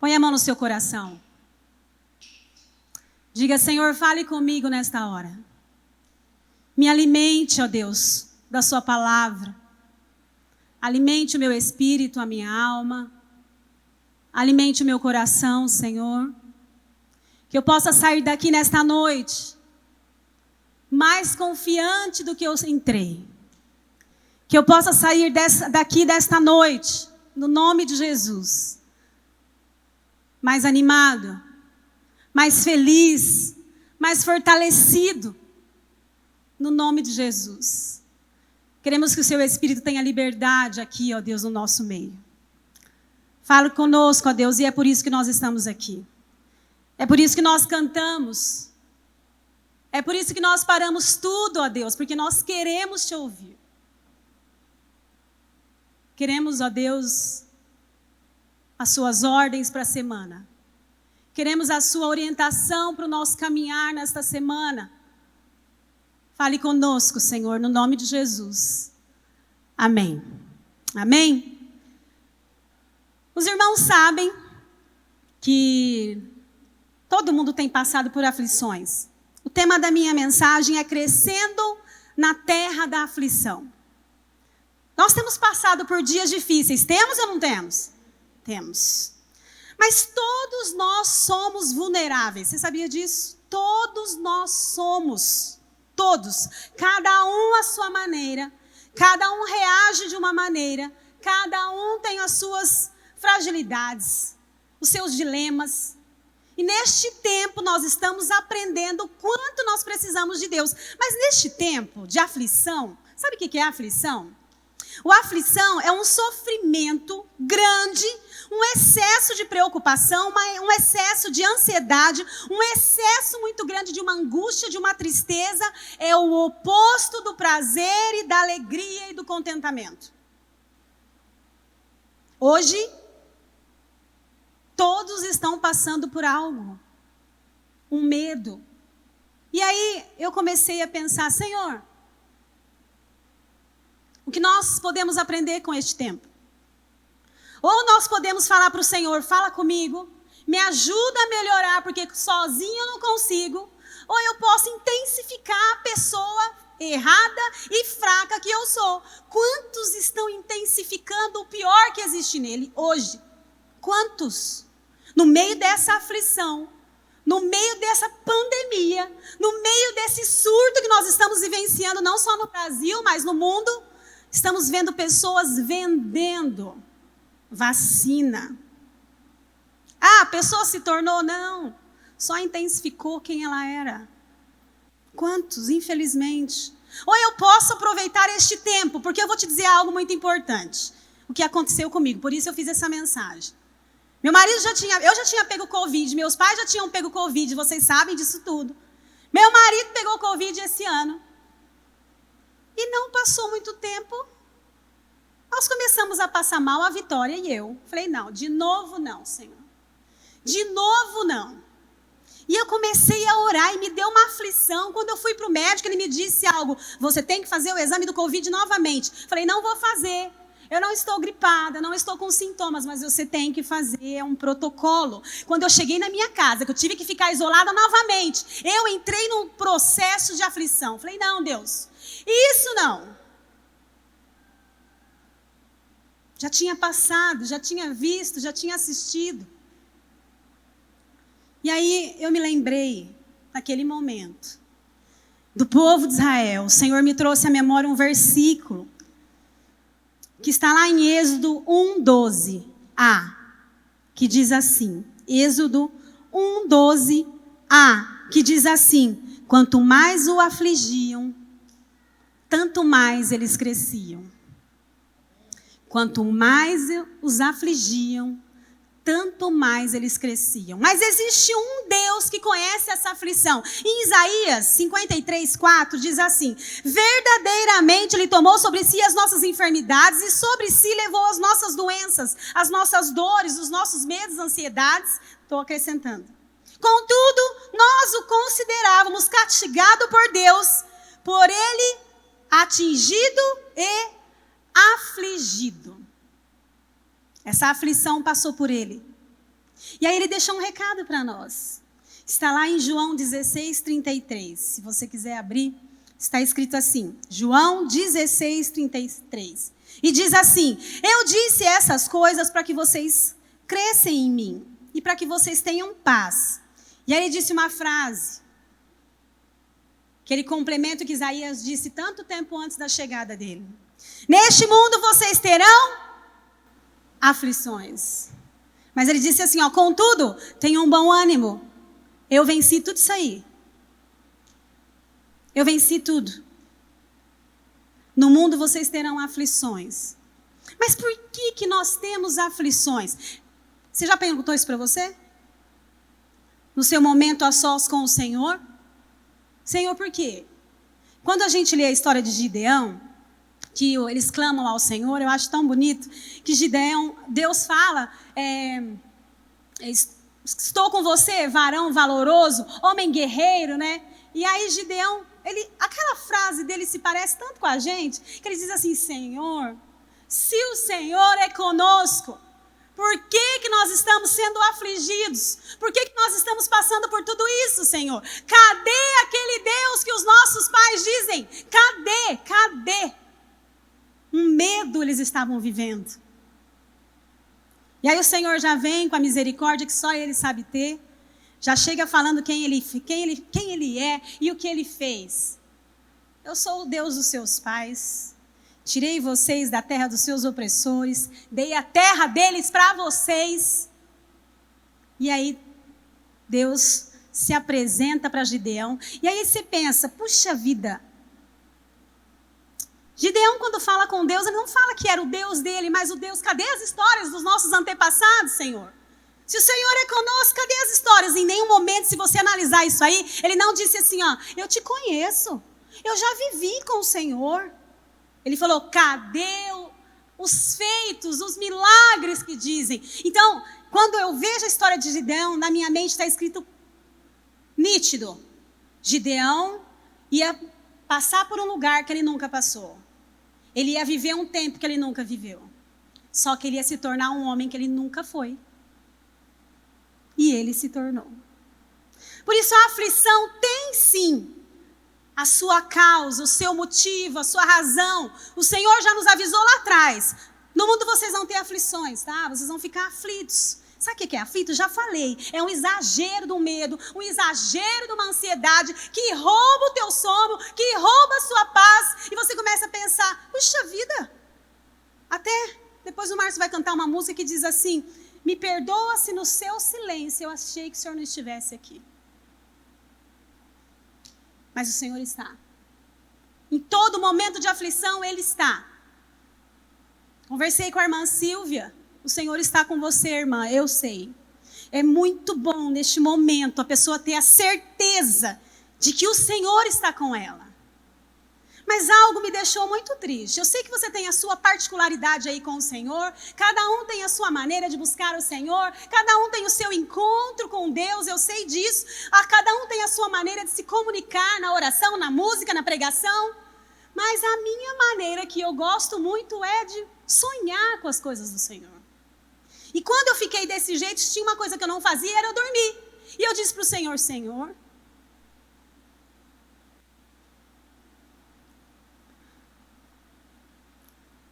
Põe a mão no seu coração. Diga, Senhor, fale comigo nesta hora. Me alimente, ó Deus, da sua palavra. Alimente o meu espírito, a minha alma. Alimente o meu coração, Senhor. Que eu possa sair daqui nesta noite mais confiante do que eu entrei. Que eu possa sair daqui desta noite, no nome de Jesus, mais animado, mais feliz, mais fortalecido, no nome de Jesus. Queremos que o seu Espírito tenha liberdade aqui, ó Deus, no nosso meio. Fala conosco, ó Deus, e é por isso que nós estamos aqui. É por isso que nós cantamos. É por isso que nós paramos tudo, ó Deus, porque nós queremos te ouvir. Queremos, ó Deus, as suas ordens para a semana. Queremos a sua orientação para o nosso caminhar nesta semana. Fale conosco, Senhor, no nome de Jesus. Amém. Amém? Os irmãos sabem que todo mundo tem passado por aflições. O tema da minha mensagem é crescendo na terra da aflição. Nós temos passado por dias difíceis. Temos ou não temos? Temos. Mas todos nós somos vulneráveis. Você sabia disso? Todos nós somos. Todos. Cada um à sua maneira. Cada um reage de uma maneira. Cada um tem as suas fragilidades, os seus dilemas. E neste tempo nós estamos aprendendo o quanto nós precisamos de Deus. Mas neste tempo de aflição, sabe o que é aflição? A aflição é um sofrimento grande, um excesso de preocupação, um excesso de ansiedade, um excesso muito grande de uma angústia, de uma tristeza. É o oposto do prazer e da alegria e do contentamento. Hoje, todos estão passando por algo, um medo. E aí eu comecei a pensar, Senhor, o que nós podemos aprender com este tempo? Ou nós podemos falar para o Senhor, fala comigo, me ajuda a melhorar, porque sozinho eu não consigo. Ou eu posso intensificar a pessoa errada e fraca que eu sou. Quantos estão intensificando o pior que existe nele hoje? Quantos? No meio dessa aflição, no meio dessa pandemia, no meio desse surto que nós estamos vivenciando, não só no Brasil, mas no mundo, estamos vendo pessoas vendendo vacina. Ah, a pessoa se tornou? Não, só intensificou quem ela era. Quantos, infelizmente? Ou eu posso aproveitar este tempo, porque eu vou te dizer algo muito importante. O que aconteceu comigo, por isso eu fiz essa mensagem. Eu já tinha pego Covid, meus pais já tinham pego Covid, vocês sabem disso tudo. Meu marido pegou Covid esse ano. E não passou muito tempo, nós começamos a passar mal, a Vitória e eu. Falei, não, de novo não, Senhor. De novo não. E eu comecei a orar e me deu uma aflição. Quando eu fui para o médico, ele me disse algo, você tem que fazer o exame do Covid novamente. Falei, não vou fazer. Eu não estou gripada, não estou com sintomas, mas você tem que fazer um protocolo. Quando eu cheguei na minha casa, que eu tive que ficar isolada novamente, eu entrei num processo de aflição. Falei, não, Deus, isso não. Já tinha passado, já tinha visto, já tinha assistido. E aí eu me lembrei, naquele momento, do povo de Israel. O Senhor me trouxe à memória um versículo que está lá em Êxodo 1:12a, que diz assim, Êxodo 1:12a, que diz assim, quanto mais o afligiam, tanto mais eles cresciam. Quanto mais os afligiam, tanto mais eles cresciam. Mas existe um Deus que conhece essa aflição. Em Isaías 53:4 diz assim, verdadeiramente Ele tomou sobre si as nossas enfermidades e sobre si levou as nossas doenças, as nossas dores, os nossos medos, ansiedades. Estou acrescentando. Contudo, nós o considerávamos castigado por Deus, por Ele atingido e afligido. Essa aflição passou por ele. E aí ele deixou um recado para nós. Está lá em João 16:33. Se você quiser abrir, está escrito assim. João 16:33. E diz assim: eu disse essas coisas para que vocês crescem em mim e para que vocês tenham paz. E aí ele disse uma frase, aquele complemento que Isaías disse tanto tempo antes da chegada dele. Neste mundo vocês terão aflições. Mas ele disse assim, ó, contudo, tenham um bom ânimo. Eu venci tudo isso aí. Eu venci tudo. No mundo vocês terão aflições. Mas por que nós temos aflições? Você já perguntou isso para você? No seu momento a sós com o Senhor? Senhor, por quê? Quando a gente lê a história de Gideão, que eles clamam ao Senhor, eu acho tão bonito, que Gideão, Deus fala, estou com você, varão valoroso, homem guerreiro, né? E aí Gideão, aquela frase dele se parece tanto com a gente, que ele diz assim, Senhor, se o Senhor é conosco, por que nós estamos sendo afligidos? Por que nós estamos passando por tudo isso, Senhor? Cadê aquele Deus que os nossos pais dizem? Cadê? Um medo eles estavam vivendo. E aí o Senhor já vem com a misericórdia que só Ele sabe ter. Já chega falando quem ele é e o que Ele fez. Eu sou o Deus dos seus pais. Tirei vocês da terra dos seus opressores. Dei a terra deles para vocês. E aí Deus se apresenta para Gideão. E aí você pensa, puxa vida. Gideão, quando fala com Deus, ele não fala que era o Deus dele, mas o Deus, cadê as histórias dos nossos antepassados, Senhor? Se o Senhor é conosco, cadê as histórias? Em nenhum momento, se você analisar isso aí, ele não disse assim, ó, eu te conheço, eu já vivi com o Senhor. Ele falou, cadê os feitos, os milagres que dizem? Então, quando eu vejo a história de Gideão, na minha mente está escrito nítido. Gideão ia passar por um lugar que ele nunca passou. Ele ia viver um tempo que ele nunca viveu. Só que ele ia se tornar um homem que ele nunca foi. E ele se tornou. Por isso a aflição tem sim a sua causa, o seu motivo, a sua razão. O Senhor já nos avisou lá atrás. No mundo vocês vão ter aflições, tá? Vocês vão ficar aflitos. Sabe o que é aflito? Já falei. É um exagero do medo, um exagero de uma ansiedade que rouba o teu sono, que rouba a sua paz. E você começa a pensar, puxa vida. Até depois o Márcio vai cantar uma música que diz assim, me perdoa se no seu silêncio eu achei que o Senhor não estivesse aqui. Mas o Senhor está. Em todo momento de aflição, Ele está. Conversei com a irmã Silvia. O Senhor está com você, irmã, eu sei. É muito bom neste momento a pessoa ter a certeza de que o Senhor está com ela. Mas algo me deixou muito triste. Eu sei que você tem a sua particularidade aí com o Senhor. Cada um tem a sua maneira de buscar o Senhor. Cada um tem o seu encontro com Deus, eu sei disso. Cada um tem a sua maneira de se comunicar na oração, na música, na pregação. Mas a minha maneira, que eu gosto muito, é de sonhar com as coisas do Senhor. E quando eu fiquei desse jeito, tinha uma coisa que eu não fazia, era eu dormir. E eu disse para o Senhor, Senhor,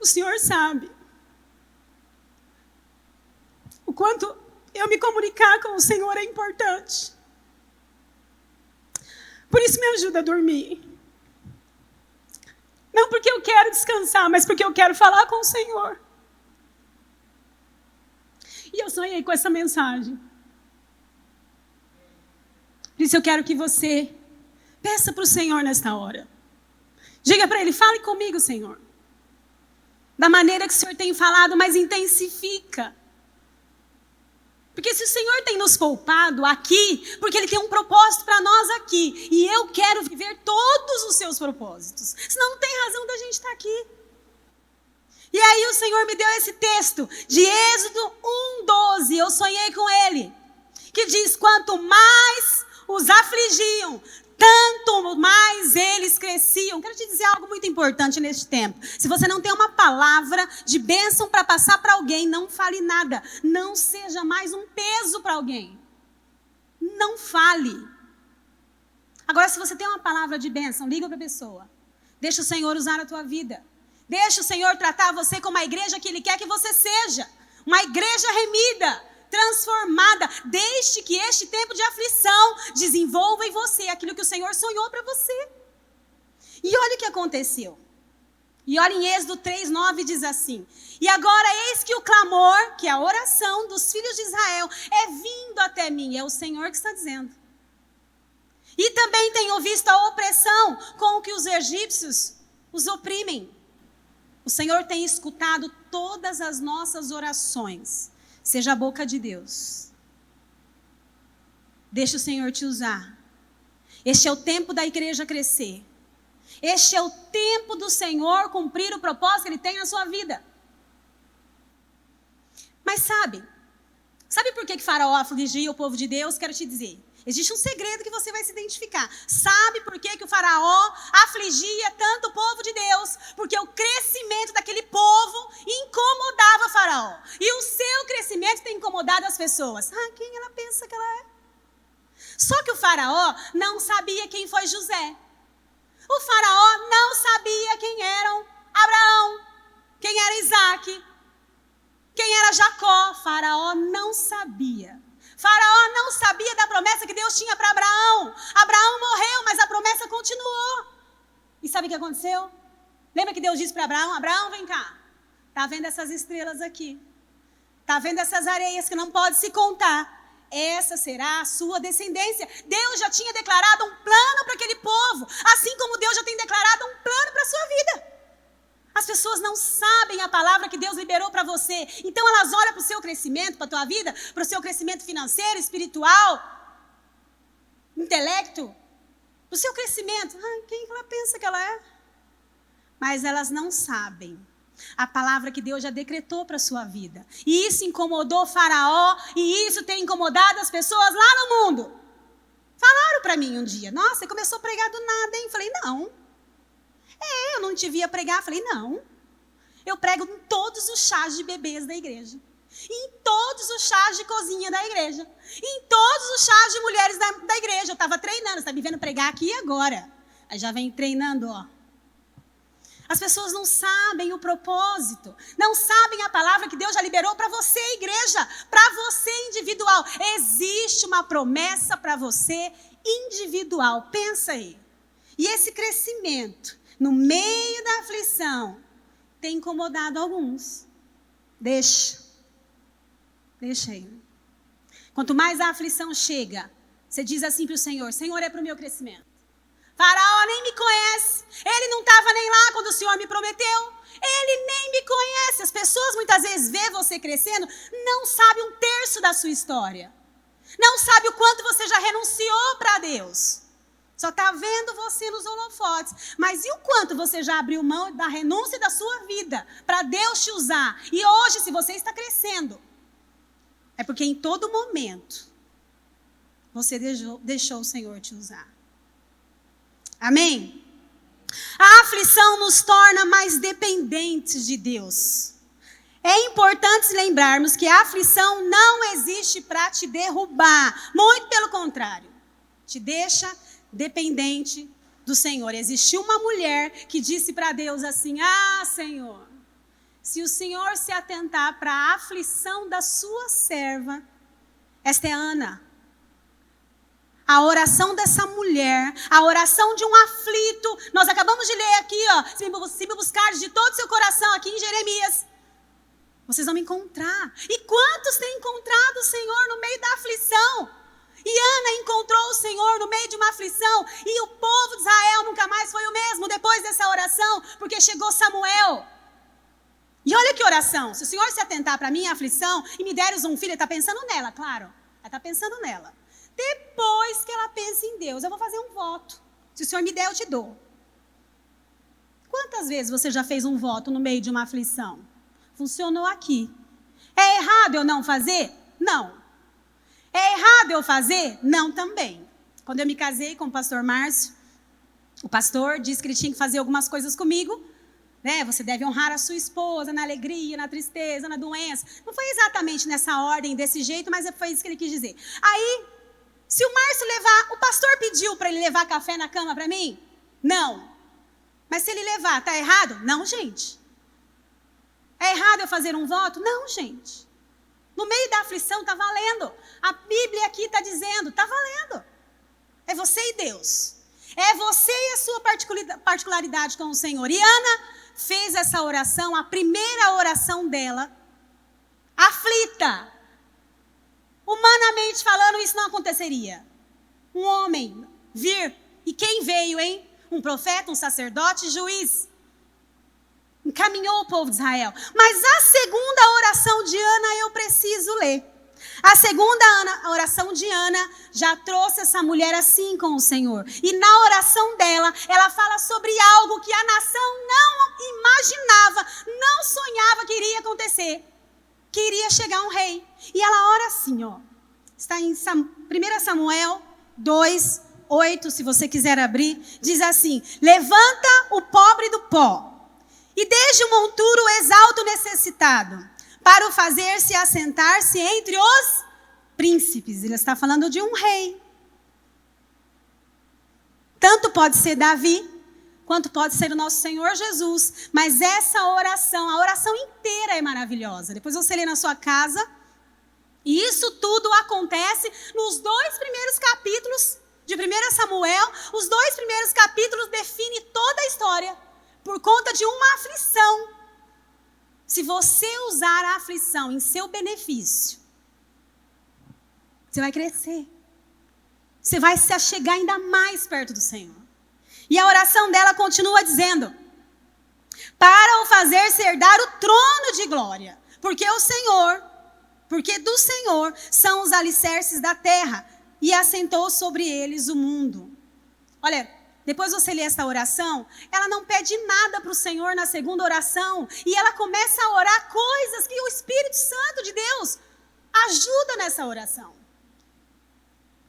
o Senhor sabe o quanto eu me comunicar com o Senhor é importante. Por isso me ajuda a dormir. Não porque eu quero descansar, mas porque eu quero falar com o Senhor. E eu sonhei com essa mensagem. Por isso eu quero que você peça para o Senhor nesta hora. Diga para Ele, fale comigo, Senhor. Da maneira que o Senhor tem falado, mas intensifica. Porque se o Senhor tem nos poupado aqui, porque Ele tem um propósito para nós aqui. E eu quero viver todos os seus propósitos. Senão não tem razão da gente estar aqui. E aí o Senhor me deu esse texto de Êxodo 1:12, eu sonhei com ele, que diz, quanto mais os afligiam, tanto mais eles cresciam. Quero te dizer algo muito importante neste tempo. Se você não tem uma palavra de bênção para passar para alguém, não fale nada. Não seja mais um peso para alguém. Não fale. Agora, se você tem uma palavra de bênção, liga para a pessoa. Deixa o Senhor usar a tua vida. Deixa o Senhor tratar você como a igreja que Ele quer que você seja. Uma igreja remida, transformada. Deixe que este tempo de aflição desenvolva em você aquilo que o Senhor sonhou para você. E olha o que aconteceu. E olha em Êxodo 3:9 diz assim: e agora eis que o clamor, que é a oração dos filhos de Israel, é vindo até mim. É o Senhor que está dizendo. E também tenho visto a opressão com que os egípcios os oprimem. O Senhor tem escutado todas as nossas orações. Seja a boca de Deus. Deixa o Senhor te usar. Este é o tempo da igreja crescer. Este é o tempo do Senhor cumprir o propósito que Ele tem na sua vida. Mas sabe por que Faraó afligia o povo de Deus? Quero te dizer. Existe um segredo que você vai se identificar. Sabe por que o Faraó afligia tanto o povo de Deus? Porque o crescimento daquele povo incomodava Faraó. E o seu crescimento tem incomodado as pessoas. Quem ela pensa que ela é? Só que o Faraó não sabia quem foi José. O Faraó não sabia quem eram Abraão, quem era Isaac, quem era Jacó. Faraó não sabia. Faraó não sabia da promessa que Deus tinha para Abraão. Abraão morreu, mas a promessa continuou. E sabe o que aconteceu? Lembra que Deus disse para Abraão: Abraão, vem cá. Está vendo essas estrelas aqui? Está vendo essas areias que não pode se contar? Essa será a sua descendência. Deus já tinha declarado um plano para aquele povo. Assim como Deus já tem declarado um plano para a sua vida. As pessoas não sabem a palavra que Deus liberou para você. Então elas olham para o seu crescimento, para a tua vida, para o seu crescimento financeiro, espiritual, intelecto, para o seu crescimento. Quem ela pensa que ela é? Mas elas não sabem a palavra que Deus já decretou para a sua vida. E isso incomodou Faraó, e isso tem incomodado as pessoas lá no mundo. Falaram para mim um dia: nossa, você começou a pregar do nada, hein? Falei: não. Eu não te via pregar. Falei: não. Eu prego em todos os chás de bebês da igreja. Em todos os chás de cozinha da igreja. Em todos os chás de mulheres da igreja. Eu estava treinando. Você está me vendo pregar aqui agora. Aí já vem treinando, ó. As pessoas não sabem o propósito. Não sabem a palavra que Deus já liberou para você, igreja. Para você, individual. Existe uma promessa para você, individual. Pensa aí. E esse crescimento no meio da aflição tem incomodado alguns. Deixa aí. Quanto mais a aflição chega, você diz assim para o Senhor: Senhor, é para o meu crescimento. Faraó nem me conhece. Ele não estava nem lá quando o Senhor me prometeu. Ele nem me conhece. As pessoas muitas vezes vê você crescendo, não sabe um terço da sua história. Não sabe o quanto você já renunciou para Deus. Só está vendo você nos holofotes. Mas e o quanto você já abriu mão da renúncia da sua vida para Deus te usar? E hoje, se você está crescendo, é porque em todo momento você deixou o Senhor te usar. Amém? A aflição nos torna mais dependentes de Deus. É importante lembrarmos que a aflição não existe para te derrubar. Muito pelo contrário. Te deixa dependente do Senhor. Existiu uma mulher que disse para Deus assim: Senhor, se o Senhor se atentar para a aflição da sua serva, esta é Ana. A oração dessa mulher, a oração de um aflito. Nós acabamos de ler aqui, se me buscares de todo o seu coração, aqui em Jeremias, vocês vão me encontrar. E quantos têm encontrado o Senhor no meio da aflição? E Ana encontrou o Senhor no meio de uma aflição. E o povo de Israel nunca mais foi o mesmo depois dessa oração, porque chegou Samuel. E olha que oração. Se o Senhor se atentar para a minha aflição e me deres um filho, Ele está pensando nela, claro. Ela está pensando nela. Depois que ela pensa em Deus, eu vou fazer um voto. Se o Senhor me der, eu te dou. Quantas vezes você já fez um voto no meio de uma aflição? Funcionou aqui. É errado eu não fazer? Não. É errado eu fazer? Não também. Quando eu me casei com o pastor Márcio, o pastor disse que ele tinha que fazer algumas coisas comigo, né? Você deve honrar a sua esposa na alegria, na tristeza, na doença. Não foi exatamente nessa ordem, desse jeito, mas foi isso que ele quis dizer. Aí, se o Márcio levar, o pastor pediu para ele levar café na cama para mim? Não. Mas se ele levar, tá errado? Não, gente. É errado eu fazer um voto? Não, gente. No meio da aflição está valendo. A Bíblia aqui está dizendo, está valendo. É você e Deus. É você e a sua particularidade com o Senhor. E Ana fez essa oração, a primeira oração dela, aflita. Humanamente falando, isso não aconteceria. Um homem vir, e quem veio, hein? Um profeta, um sacerdote, juiz. Encaminhou o povo de Israel. Mas a segunda oração de Ana eu preciso ler. A segunda oração de Ana já trouxe essa mulher assim com o Senhor. E na oração dela, ela fala sobre algo que a nação não imaginava, não sonhava que iria acontecer. Que iria chegar um rei. E ela ora assim, ó. Está em 1 Samuel 2, 8, se você quiser abrir. Diz assim: levanta o pobre do pó. E desde o monturo exalta o necessitado, para o fazer-se assentar-se entre os príncipes. Ele está falando de um rei. Tanto pode ser Davi, quanto pode ser o nosso Senhor Jesus. Mas essa oração, a oração inteira é maravilhosa. Depois você lê na sua casa. E isso tudo acontece nos 2 primeiros capítulos de 1 Samuel. Os 2 primeiros capítulos definem toda a história. Por conta de uma aflição. Se você usar a aflição em seu benefício, você vai crescer. Você vai se achegar ainda mais perto do Senhor. E a oração dela continua dizendo: para o fazer-se herdar o trono de glória. Porque do Senhor são os alicerces da terra, e assentou sobre eles o mundo. Olha, depois você lê essa oração, ela não pede nada para o Senhor na segunda oração. E ela começa a orar coisas que o Espírito Santo de Deus ajuda nessa oração.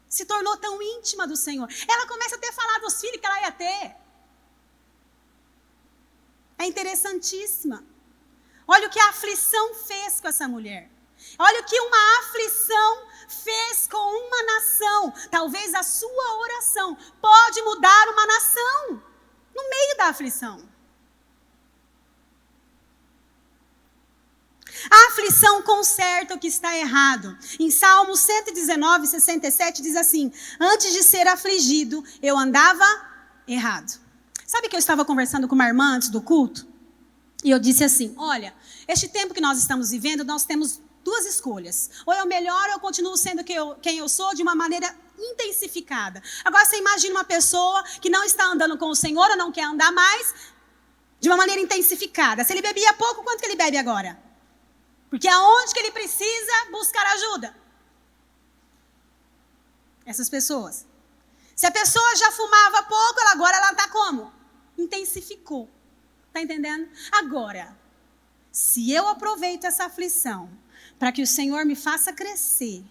Se tornou tão íntima do Senhor. Ela começa a ter falado dos filhos que ela ia ter. É interessantíssima. Olha o que a aflição fez com essa mulher. Olha o que uma aflição fez com uma nação. Talvez a sua oração pode mudar uma nação no meio da aflição. A aflição conserta o que está errado. Em Salmo 119, 67 diz assim: antes de ser afligido, eu andava errado. Sabe que eu estava conversando com uma irmã antes do culto? E eu disse assim: olha, este tempo que nós estamos vivendo, nós temos 2 escolhas. Ou eu melhoro ou eu continuo sendo quem eu sou de uma maneira intensificada. Agora você imagina uma pessoa que não está andando com o Senhor ou não quer andar mais de uma maneira intensificada. Se ele bebia pouco, quanto que ele bebe agora? Porque aonde que ele precisa buscar ajuda? Essas pessoas. Se a pessoa já fumava pouco, agora ela está como? Intensificou. Está entendendo? Agora, se eu aproveito essa aflição para que o Senhor me faça crescer,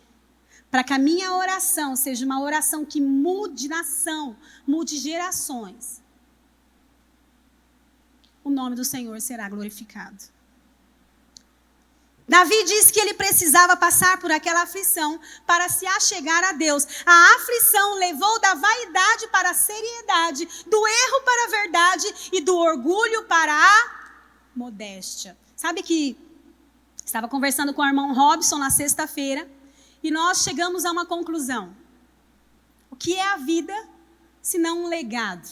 para que a minha oração seja uma oração que mude nação, mude gerações, o nome do Senhor será glorificado. Davi disse que ele precisava passar por aquela aflição para se achegar a Deus. A aflição levou da vaidade para a seriedade, do erro para a verdade e do orgulho para a modéstia. Sabe que estava conversando com o irmão Robson na sexta-feira e nós chegamos a uma conclusão. O que é a vida se não um legado?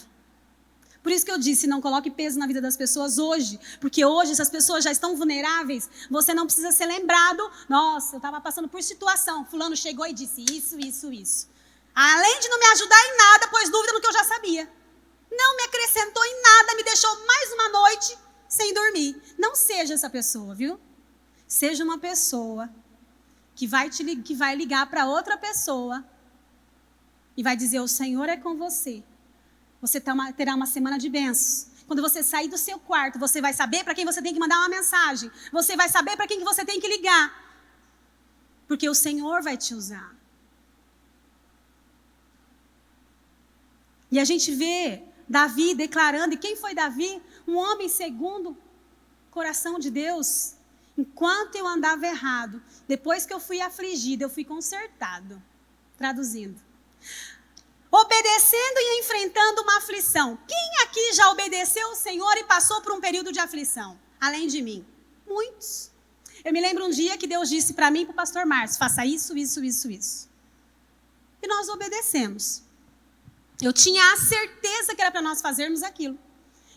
Por isso que eu disse, não coloque peso na vida das pessoas hoje, porque hoje essas pessoas já estão vulneráveis, você não precisa ser lembrado, nossa, eu estava passando por situação, fulano chegou e disse isso. Além de não me ajudar em nada, pôs dúvida no que eu já sabia. Não me acrescentou em nada, me deixou mais uma noite sem dormir. Não seja essa pessoa, viu? Seja uma pessoa que vai ligar para outra pessoa e vai dizer, o Senhor é com você. Você terá uma semana de bênçãos. Quando você sair do seu quarto, você vai saber para quem você tem que mandar uma mensagem. Você vai saber para quem que você tem que ligar. Porque o Senhor vai te usar. E a gente vê Davi declarando, e quem foi Davi? Um homem segundo o coração de Deus. Enquanto eu andava errado, depois que eu fui afligido, eu fui consertado. Traduzindo. Obedecendo e enfrentando uma aflição. Quem aqui já obedeceu o Senhor e passou por um período de aflição? Além de mim? Muitos. Eu me lembro um dia que Deus disse para mim e para o pastor Márcio, faça isso, isso, isso, isso. E nós obedecemos. Eu tinha a certeza que era para nós fazermos aquilo.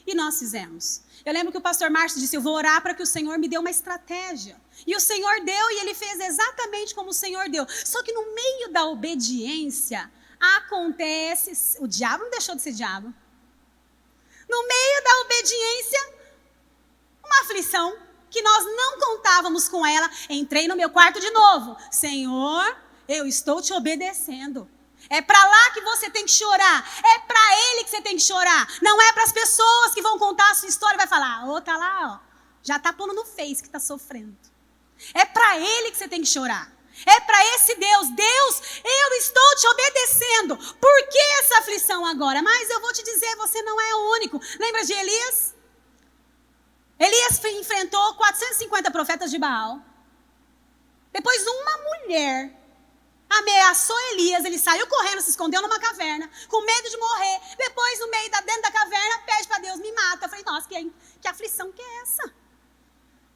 E nós fizemos. Eu lembro que o pastor Márcio disse, eu vou orar para que o Senhor me dê uma estratégia. E o Senhor deu e ele fez exatamente como o Senhor deu. Só que no meio da obediência, acontece... O diabo não deixou de ser diabo. No meio da obediência, uma aflição que nós não contávamos com ela. Entrei no meu quarto de novo. Senhor, eu estou te obedecendo. É para lá que você tem que chorar. É para Ele que você tem que chorar. Não é para as pessoas que vão contar a sua história e vai falar, tá lá, já tá pondo no Face que tá sofrendo. É para Ele que você tem que chorar. É para esse Deus. Deus, eu estou te obedecendo. Por que essa aflição agora? Mas eu vou te dizer, você não é o único. Lembra de Elias? Elias enfrentou 450 profetas de Baal. Depois uma mulher ameaçou Elias, ele saiu correndo, se escondeu numa caverna, com medo de morrer. Depois, no meio dentro da caverna, pede para Deus, me mata. Eu falei, nossa, que aflição que é essa?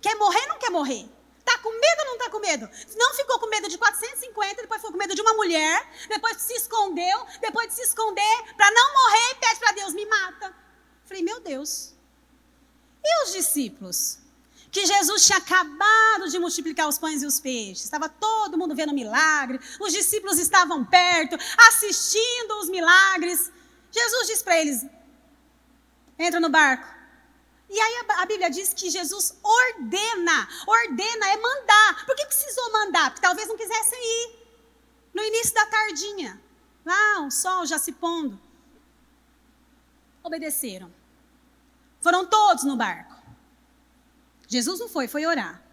Quer morrer ou não quer morrer? Tá com medo ou não tá com medo? Não ficou com medo de 450, depois ficou com medo de uma mulher, depois se escondeu, depois de se esconder, para não morrer, pede para Deus, me mata. Eu falei, meu Deus. E os discípulos? Que Jesus tinha acabado de multiplicar os pães e os peixes. Estava todo mundo vendo milagre. Os discípulos estavam perto, assistindo os milagres. Jesus disse para eles, entra no barco. E aí a Bíblia diz que Jesus ordena é mandar. Por que precisou mandar? Porque talvez não quisessem ir. No início da tardinha, lá o sol já se pondo. Obedeceram. Foram todos no barco. Jesus não foi orar.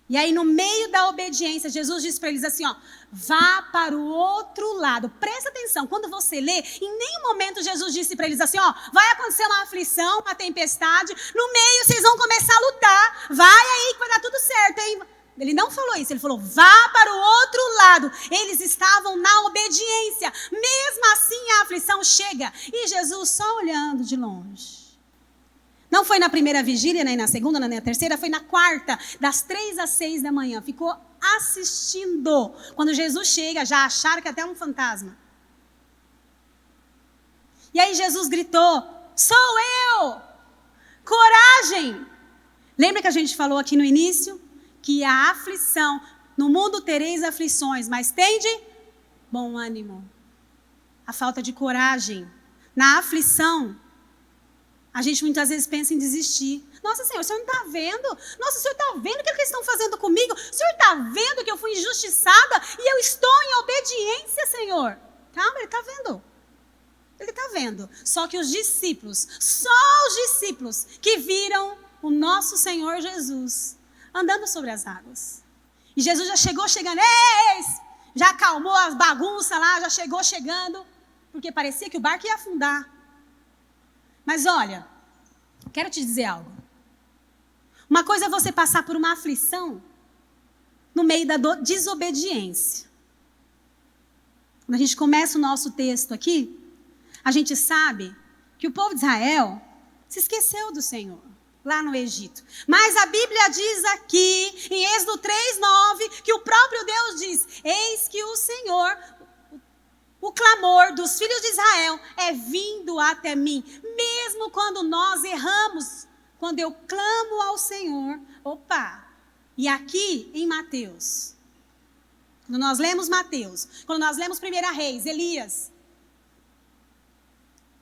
E aí, no meio da obediência, Jesus disse para eles assim, vá para o outro lado. Presta atenção, quando você lê, em nenhum momento Jesus disse para eles assim, vai acontecer uma aflição, uma tempestade, no meio vocês vão começar a lutar, vai aí que vai dar tudo certo, hein? Ele não falou isso, ele falou, vá para o outro lado. Eles estavam na obediência, mesmo assim a aflição chega. E Jesus só olhando de longe. Não foi na primeira vigília, nem na segunda, nem na terceira, foi na quarta, das 3 às 6 da manhã. Ficou assistindo. Quando Jesus chega, já acharam que até é um fantasma. E aí Jesus gritou, sou eu! Coragem! Lembra que a gente falou aqui no início? Que a aflição, no mundo tereis aflições, mas tende bom ânimo. A falta de coragem. Na aflição, a gente muitas vezes pensa em desistir. Nossa, Senhor, o Senhor não está vendo? Nossa, o Senhor está vendo o que eles estão fazendo comigo? O Senhor está vendo que eu fui injustiçada e eu estou em obediência, Senhor? Calma, Ele está vendo. Ele está vendo. Só que os discípulos, só os discípulos que viram o nosso Senhor Jesus andando sobre as águas. E Jesus já chegou chegando, já acalmou as bagunças lá, já chegou chegando, porque parecia que o barco ia afundar. Mas olha, quero te dizer algo. Uma coisa é você passar por uma aflição no meio da desobediência. Quando a gente começa o nosso texto aqui, a gente sabe que o povo de Israel se esqueceu do Senhor, lá no Egito. Mas a Bíblia diz aqui, em Êxodo 3:9, que o próprio Deus diz, eis que o Senhor... O clamor dos filhos de Israel é vindo até mim. Mesmo quando nós erramos, quando eu clamo ao Senhor. E aqui em Mateus, quando nós lemos Mateus, quando nós lemos 1 Reis, Elias,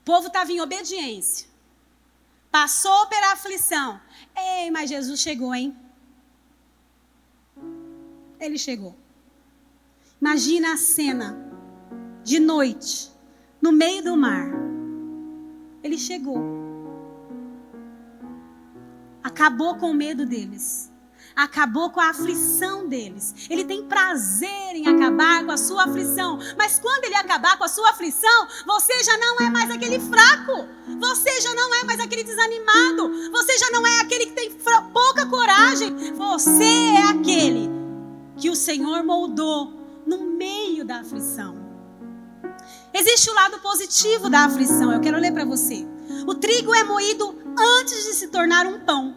o povo estava em obediência. Passou pela aflição. Mas Jesus chegou, hein? Ele chegou. Imagina a cena. De noite, no meio do mar, ele chegou. Acabou com o medo deles. acabou com a aflição deles. Ele tem prazer em acabar com a sua aflição. Mas quando ele acabar com a sua aflição, você já não é mais aquele fraco. Você já não é mais aquele desanimado. Você já não é aquele que tem pouca coragem. Você é aquele que o Senhor moldou no meio da aflição. Existe o lado positivo da aflição. Eu quero ler para você. O trigo é moído antes de se tornar um pão.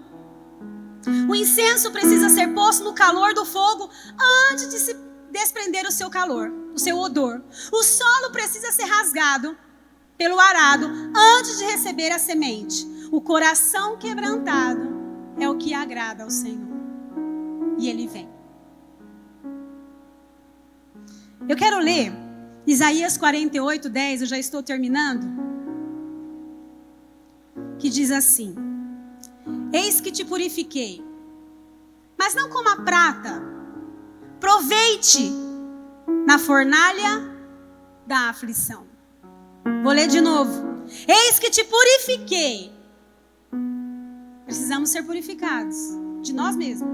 O incenso precisa ser posto no calor do fogo antes de se desprender o seu calor, o seu odor. O solo precisa ser rasgado pelo arado antes de receber a semente. O coração quebrantado é o que agrada ao Senhor. E Ele vem. Eu quero ler Isaías 48:10, eu já estou terminando. Que diz assim: eis que te purifiquei, mas não como a prata. Provei-te na fornalha da aflição. Vou ler de novo. Eis que te purifiquei. Precisamos ser purificados de nós mesmos.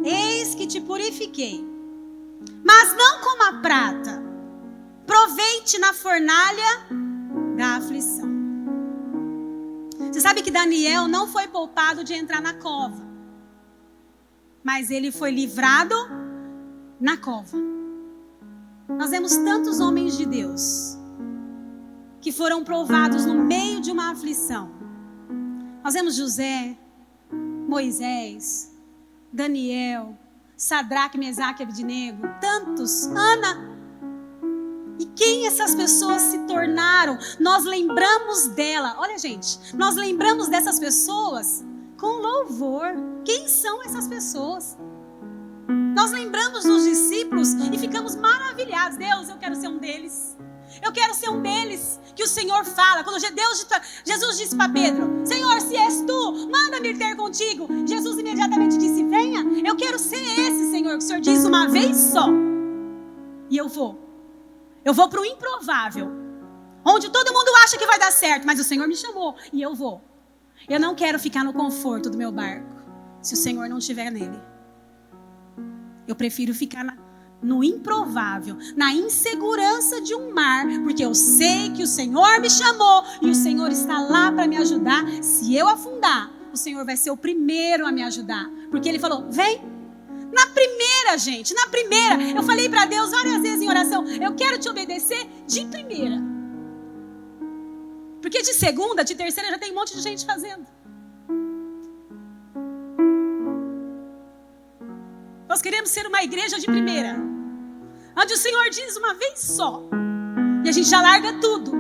Eis que te purifiquei, mas não como a prata. Provei-te na fornalha da aflição. Você sabe que Daniel não foi poupado de entrar na cova, mas ele foi livrado na cova. Nós vemos tantos homens de Deus que foram provados no meio de uma aflição. Nós vemos José, Moisés, Daniel, Sadraque, Mesaque e Abednego, tantos, Ana. E quem essas pessoas se tornaram? Nós lembramos dela. Olha, gente, nós lembramos dessas pessoas com louvor. Quem são essas pessoas? Nós lembramos dos discípulos e ficamos maravilhados. Deus, eu quero ser um deles. Eu quero ser um deles que o Senhor fala. Quando Jesus disse para Pedro: Senhor, se és tu, manda-me ir ter contigo. Jesus imediatamente disse: venha. Eu quero ser esse, Senhor, que o Senhor diz uma vez só. E eu vou. Eu vou para o improvável, onde todo mundo acha que vai dar certo, mas o Senhor me chamou e eu vou. Eu não quero ficar no conforto do meu barco, se o Senhor não estiver nele. Eu prefiro ficar no improvável, na insegurança de um mar, porque eu sei que o Senhor me chamou e o Senhor está lá para me ajudar. Se eu afundar, o Senhor vai ser o primeiro a me ajudar, porque Ele falou: vem. Na primeira, gente, na primeira. Eu falei para Deus várias vezes em oração: eu quero te obedecer de primeira. Porque de segunda, de terceira já tem um monte de gente fazendo. Nós queremos ser uma igreja de primeira, onde o Senhor diz uma vez só. E a gente já larga tudo,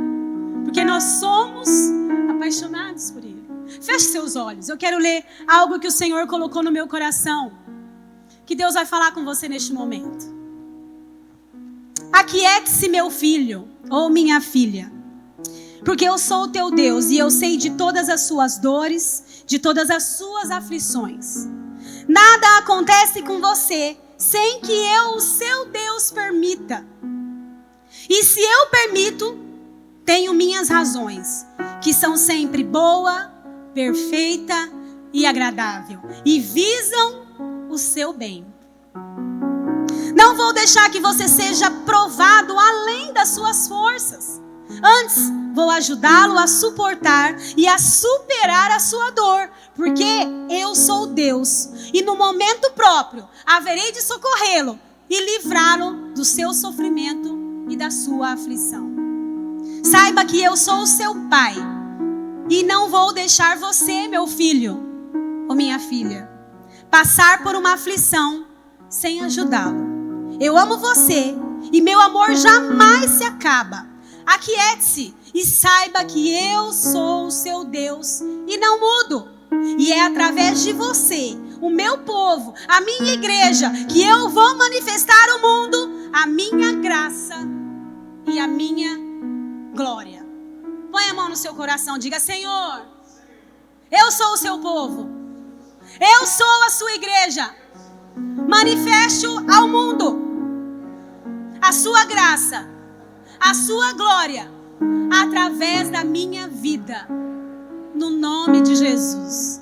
porque nós somos apaixonados por Ele. Feche seus olhos. Eu quero ler algo que o Senhor colocou no meu coração, que Deus vai falar com você neste momento. Aquiete-se, meu filho ou minha filha, porque eu sou o teu Deus e eu sei de todas as suas dores, de todas as suas aflições. Nada acontece com você sem que eu, o seu Deus, permita. E se eu permito, tenho minhas razões, que são sempre boa, perfeita e agradável, e visam o seu bem. Não vou deixar que você seja provado além das suas forças. Antes, vou ajudá-lo a suportar e a superar a sua dor, porque eu sou Deus, e no momento próprio haverei de socorrê-lo e livrá-lo do seu sofrimento e da sua aflição. Saiba que eu sou o seu pai, e não vou deixar você, meu filho ou minha filha, passar por uma aflição sem ajudá-lo. Eu amo você e meu amor jamais se acaba. Aquiete-se e saiba que eu sou o seu Deus e não mudo. E é através de você, o meu povo, a minha igreja, que eu vou manifestar ao mundo a minha graça e a minha glória. Põe a mão no seu coração, diga: Senhor, eu sou o seu povo. Eu sou a sua igreja. Manifeste ao mundo a sua graça, a sua glória, através da minha vida. No nome de Jesus.